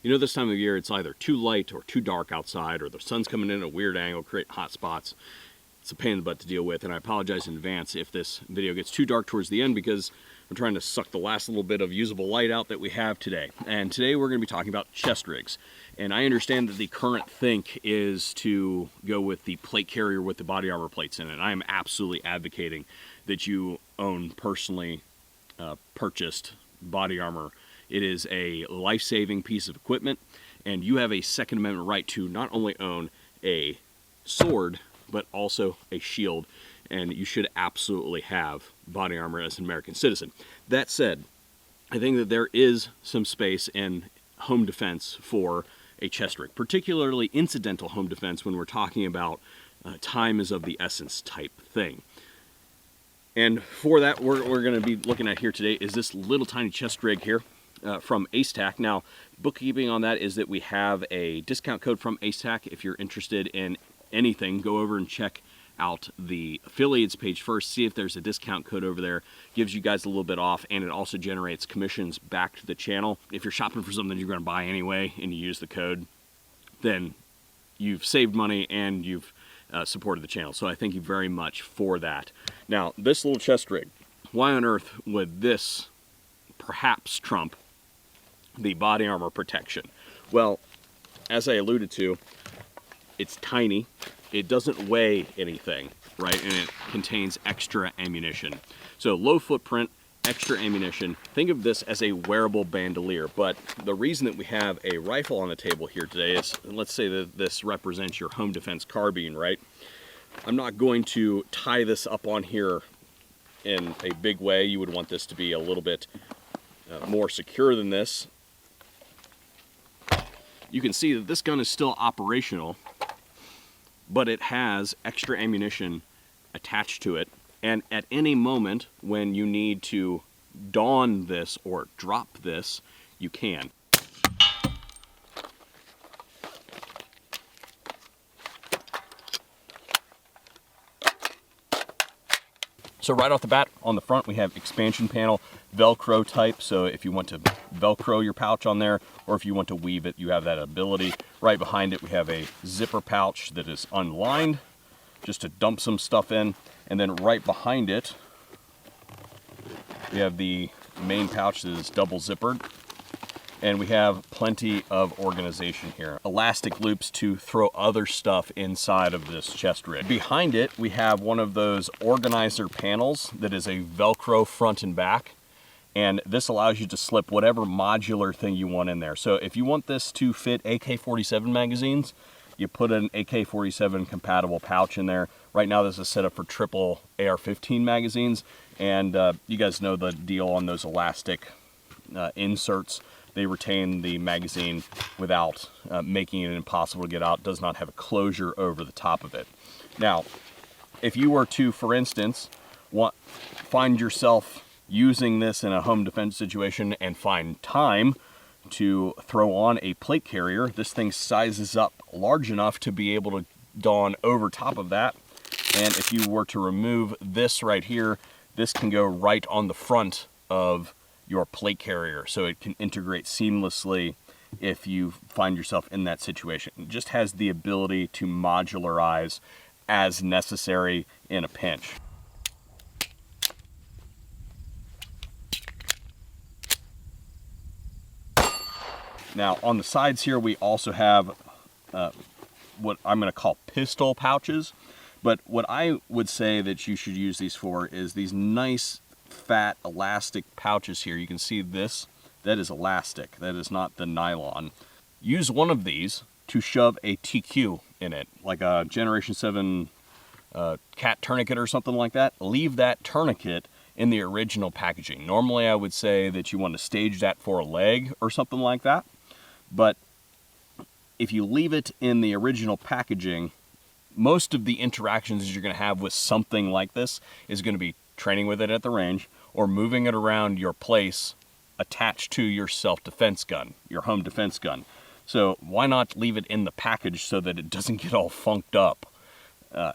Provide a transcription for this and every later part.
You know, this time of year it's either too light or too dark outside, or the sun's coming in at a weird angle, creating hot spots. It's a pain in the butt to deal with, and I apologize in advance if this video gets too dark towards the end, because I'm trying to suck the last little bit of usable light out that we have today. And today we're going to be talking about chest rigs. And I understand that the current think is to go with the plate carrier with the body armor plates in it. I am absolutely advocating that you own personally purchased body armor. It is a life-saving piece of equipment, and you have a Second Amendment right to not only own a sword, but also a shield, and you should absolutely have body armor as an American citizen. That said, I think that there is some space in home defense for a chest rig, particularly incidental home defense when we're talking about time is of the essence type thing. And for that, we're going to be looking at here today is this little tiny chest rig here from AceTac. Now, bookkeeping on that is that we have a discount code from AceTac. If you're interested in anything, go over and check out the affiliates page first, see if there's a discount code over there. Gives you guys a little bit off, and it also generates commissions back to the channel. If you're shopping for something you're going to buy anyway and you use the code, then you've saved money and you've supported the channel. So I thank you very much for that. Now, this little chest rig, why on earth would this perhaps trump the body armor protection? Well, as I alluded to, it's tiny, it doesn't weigh anything, right? And it contains extra ammunition. So low footprint, extra ammunition. Think of this as a wearable bandolier, but the reason that we have a rifle on the table here today is, let's say that this represents your home defense carbine, right? I'm not going to tie this up on here in a big way. You would want this to be a little bit more secure than this. You can see that this gun is still operational, but it has extra ammunition attached to it. And at any moment when you need to don this or drop this, you can. So right off the bat, on the front, we have expansion panel, Velcro type. So if you want to Velcro your pouch on there, or if you want to weave it, you have that ability. Right behind it, we have a zipper pouch that is unlined, just to dump some stuff in. And then right behind it, we have the main pouch that is double zippered. And we have plenty of organization here. Elastic loops to throw other stuff inside of this chest rig. Behind it, we have one of those organizer panels that is a Velcro front and back. And this allows you to slip whatever modular thing you want in there. So if you want this to fit AK-47 magazines, you put an AK-47 compatible pouch in there. Right now, this is set up for triple AR-15 magazines. And you guys know the deal on those elastic inserts. They retain the magazine without making it impossible to get out. It does not have a closure over the top of it. Now, if you were to, for instance, find yourself using this in a home defense situation and find time to throw on a plate carrier, this thing sizes up large enough to be able to don over top of that. And if you were to remove this right here, this can go right on the front of your plate carrier, so it can integrate seamlessly if you find yourself in that situation. It just has the ability to modularize as necessary in a pinch. Now on the sides here, we also have what I'm going to call pistol pouches, but what I would say that you should use these for is these nice fat elastic pouches here. You can see this, that is elastic, that is not the nylon. Use one of these to shove a TQ in it, like a Generation 7 cat tourniquet or something like that. Leave that tourniquet in the original packaging. Normally I would say that you want to stage that for a leg or something like that, but if you leave it in the original packaging, most of the interactions you're going to have with something like this is going to be training with it at the range, or moving it around your place attached to your self-defense gun, your home defense gun. So why not leave it in the package so that it doesn't get all funked up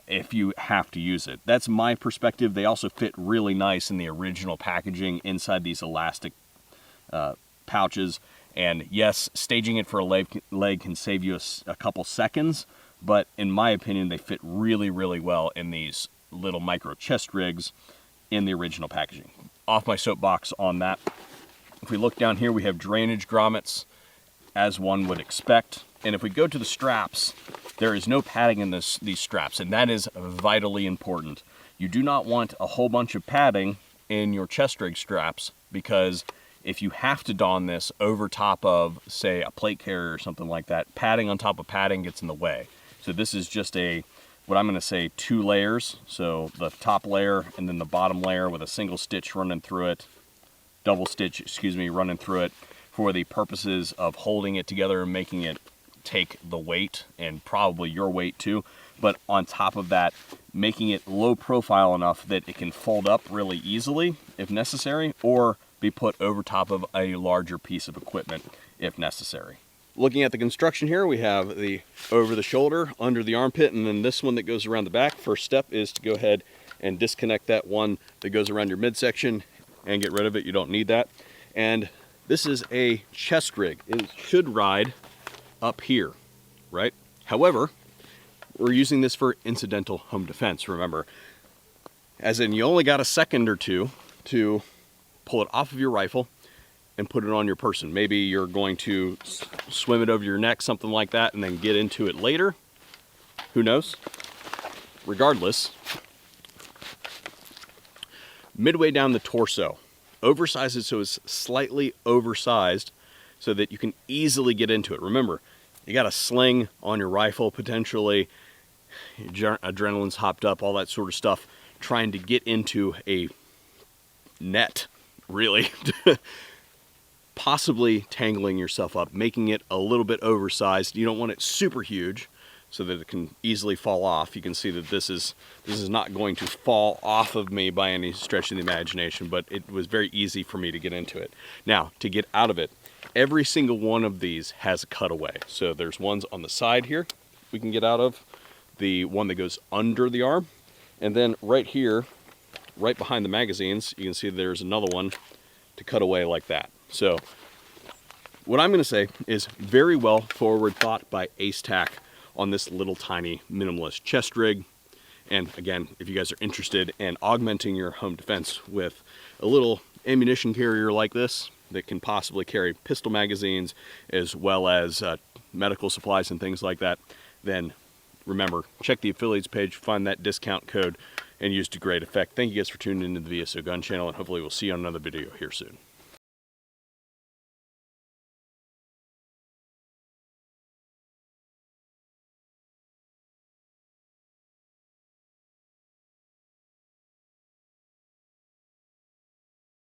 if you have to use it? That's my perspective. They also fit really nice in the original packaging inside these elastic pouches. And yes, staging it for a leg can save you a couple seconds, but in my opinion, they fit really, really well in these little micro chest rigs in the original packaging. Off my soapbox on that. If we look down here, we have drainage grommets, as one would expect. And if we go to the straps, there is no padding in these straps, and that is vitally important. You do not want a whole bunch of padding in your chest rig straps, because if you have to don this over top of, say, a plate carrier or something like that, padding on top of padding gets in the way. So this is just what I'm going to say 2 layers. So the top layer and then the bottom layer with a single stitch running through it, double stitch, excuse me, running through it, for the purposes of holding it together and making it take the weight, and probably your weight too. But on top of that, making it low profile enough that it can fold up really easily if necessary, or be put over top of a larger piece of equipment if necessary. Looking at the construction here, we have the over the shoulder, under the armpit, and then this one that goes around the back. First step is to go ahead and disconnect that one that goes around your midsection and get rid of it. You don't need that. And this is a chest rig. It should ride up here, right? However, we're using this for incidental home defense, remember. As in, you only got a second or two to pull it off of your rifle and put it on your person. Maybe you're going to swim it over your neck, something like that, and then get into it later. Who knows? Regardless, midway down the torso, oversize it so it's slightly oversized so that you can easily get into it. Remember, you got a sling on your rifle potentially, adrenaline's hopped up, all that sort of stuff, trying to get into a net, really. Possibly tangling yourself up, making it a little bit oversized. You don't want it super huge so that it can easily fall off. You can see that this is not going to fall off of me by any stretch of the imagination, but it was very easy for me to get into it. Now, to get out of it, every single one of these has a cutaway. So there's ones on the side here we can get out of, the one that goes under the arm, and then right here, right behind the magazines, you can see there's another one to cut away like that. So what I'm going to say is very well forward thought by AceTac on this little tiny minimalist chest rig. And again, if you guys are interested in augmenting your home defense with a little ammunition carrier like this that can possibly carry pistol magazines as well as medical supplies and things like that, then remember, check the affiliates page, find that discount code, and use to great effect. Thank you guys for tuning into the VSO Gun Channel, and hopefully we'll see you on another video here soon.